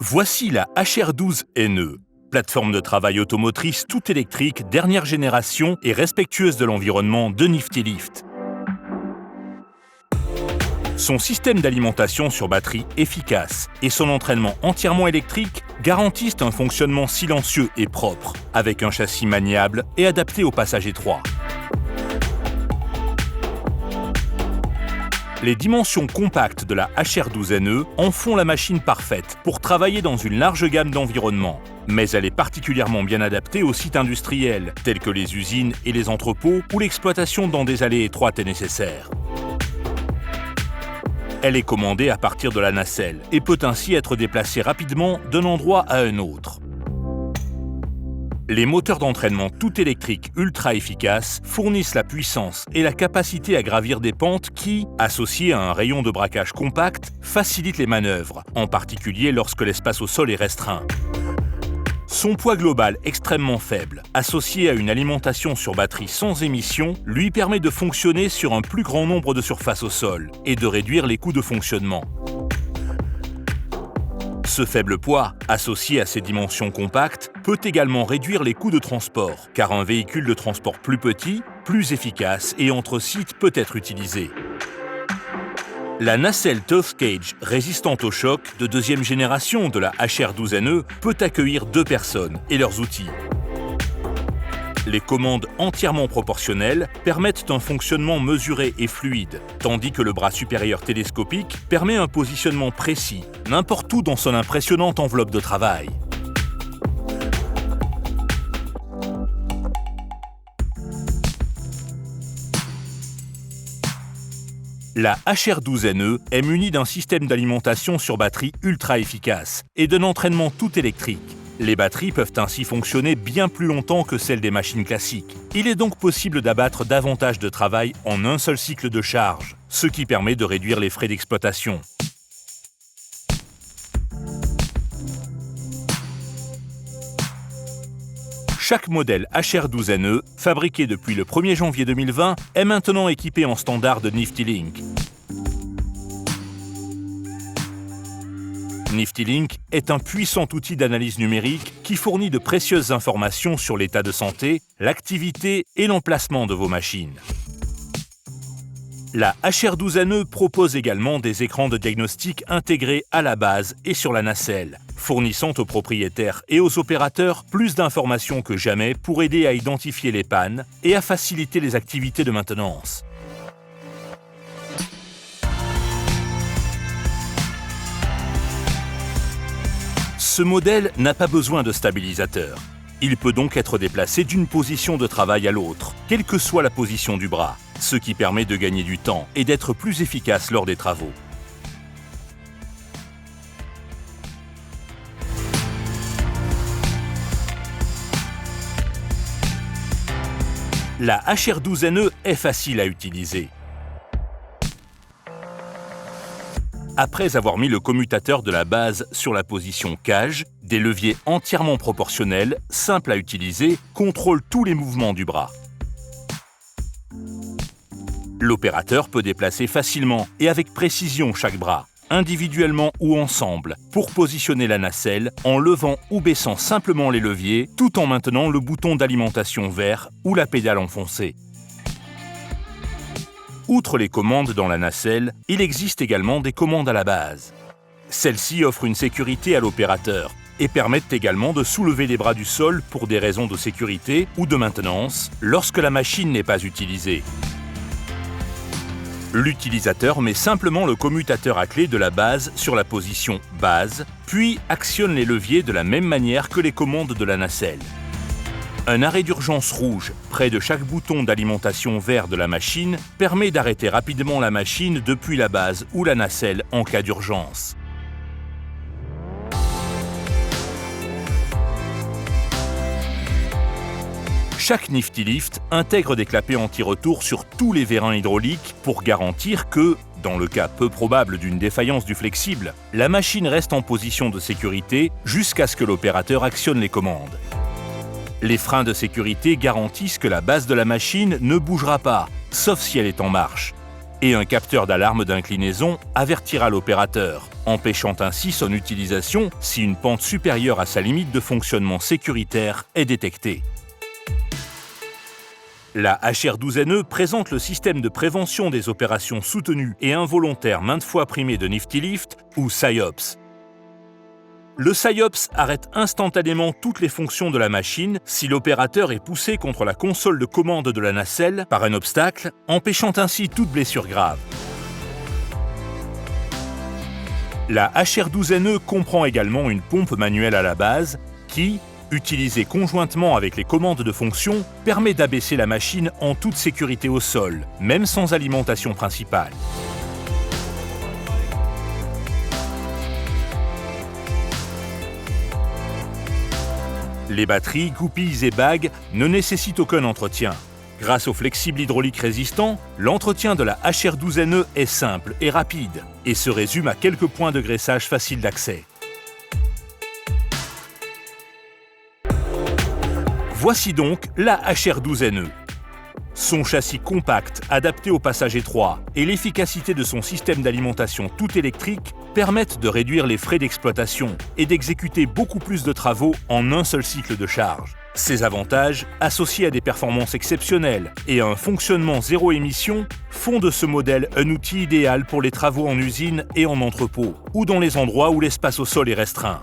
Voici la HR12NE, plateforme de travail automotrice toute électrique, dernière génération et respectueuse de l'environnement de Niftilift. Son système d'alimentation sur batterie efficace et son entraînement entièrement électrique garantissent un fonctionnement silencieux et propre, avec un châssis maniable et adapté aux passagers étroits. Les dimensions compactes de la HR12NE en font la machine parfaite pour travailler dans une large gamme d'environnements. Mais elle est particulièrement bien adaptée aux sites industriels, tels que les usines et les entrepôts, où l'exploitation dans des allées étroites est nécessaire. Elle est commandée à partir de la nacelle et peut ainsi être déplacée rapidement d'un endroit à un autre. Les moteurs d'entraînement tout électriques ultra efficaces fournissent la puissance et la capacité à gravir des pentes qui, associées à un rayon de braquage compact, facilitent les manœuvres, en particulier lorsque l'espace au sol est restreint. Son poids global extrêmement faible, associé à une alimentation sur batterie sans émission, lui permet de fonctionner sur un plus grand nombre de surfaces au sol et de réduire les coûts de fonctionnement. Ce faible poids, associé à ses dimensions compactes, peut également réduire les coûts de transport, car un véhicule de transport plus petit, plus efficace et entre sites peut être utilisé. La nacelle Tough Cage résistante au choc de deuxième génération de la HR12NE peut accueillir 2 personnes et leurs outils. Les commandes entièrement proportionnelles permettent un fonctionnement mesuré et fluide, tandis que le bras supérieur télescopique permet un positionnement précis, n'importe où dans son impressionnante enveloppe de travail. La HR12NE est munie d'un système d'alimentation sur batterie ultra efficace et d'un entraînement tout électrique. Les batteries peuvent ainsi fonctionner bien plus longtemps que celles des machines classiques. Il est donc possible d'abattre davantage de travail en un seul cycle de charge, ce qui permet de réduire les frais d'exploitation. Chaque modèle HR12NE, fabriqué depuis le 1er janvier 2020, est maintenant équipé en standard de Nifty-Link. Nifty-Link est un puissant outil d'analyse numérique qui fournit de précieuses informations sur l'état de santé, l'activité et l'emplacement de vos machines. La HR12NE propose également des écrans de diagnostic intégrés à la base et sur la nacelle, fournissant aux propriétaires et aux opérateurs plus d'informations que jamais pour aider à identifier les pannes et à faciliter les activités de maintenance. Ce modèle n'a pas besoin de stabilisateur. Il peut donc être déplacé d'une position de travail à l'autre, quelle que soit la position du bras, ce qui permet de gagner du temps et d'être plus efficace lors des travaux. La HR12NE est facile à utiliser. Après avoir mis le commutateur de la base sur la position cage, des leviers entièrement proportionnels, simples à utiliser, contrôlent tous les mouvements du bras. L'opérateur peut déplacer facilement et avec précision chaque bras, individuellement ou ensemble, pour positionner la nacelle en levant ou baissant simplement les leviers, tout en maintenant le bouton d'alimentation vert ou la pédale enfoncée. Outre les commandes dans la nacelle, il existe également des commandes à la base. Celles-ci offrent une sécurité à l'opérateur et permettent également de soulever les bras du sol pour des raisons de sécurité ou de maintenance lorsque la machine n'est pas utilisée. L'utilisateur met simplement le commutateur à clé de la base sur la position base, puis actionne les leviers de la même manière que les commandes de la nacelle. Un arrêt d'urgence rouge, près de chaque bouton d'alimentation vert de la machine, permet d'arrêter rapidement la machine depuis la base ou la nacelle en cas d'urgence. Chaque Niftilift intègre des clapets anti-retour sur tous les vérins hydrauliques pour garantir que, dans le cas peu probable d'une défaillance du flexible, la machine reste en position de sécurité jusqu'à ce que l'opérateur actionne les commandes. Les freins de sécurité garantissent que la base de la machine ne bougera pas, sauf si elle est en marche. et un capteur d'alarme d'inclinaison avertira l'opérateur, empêchant ainsi son utilisation si une pente supérieure à sa limite de fonctionnement sécuritaire est détectée. La HR12NE présente le système de prévention des opérations soutenues et involontaires maintes fois primées de Nifty Lift, ou SIOPS. Le SIOPS arrête instantanément toutes les fonctions de la machine si l'opérateur est poussé contre la console de commande de la nacelle par un obstacle, empêchant ainsi toute blessure grave. La HR12NE comprend également une pompe manuelle à la base qui, utilisée conjointement avec les commandes de fonction, permet d'abaisser la machine en toute sécurité au sol, même sans alimentation principale. Les batteries, goupilles et bagues ne nécessitent aucun entretien. Grâce au flexible hydraulique résistant, l'entretien de la HR12NE est simple et rapide et se résume à quelques points de graissage faciles d'accès. Voici donc la HR12NE. Son châssis compact, adapté au passage étroit, et l'efficacité de son système d'alimentation tout électrique permettent de réduire les frais d'exploitation et d'exécuter beaucoup plus de travaux en un seul cycle de charge. Ces avantages, associés à des performances exceptionnelles et à un fonctionnement zéro émission, font de ce modèle un outil idéal pour les travaux en usine et en entrepôt, ou dans les endroits où l'espace au sol est restreint.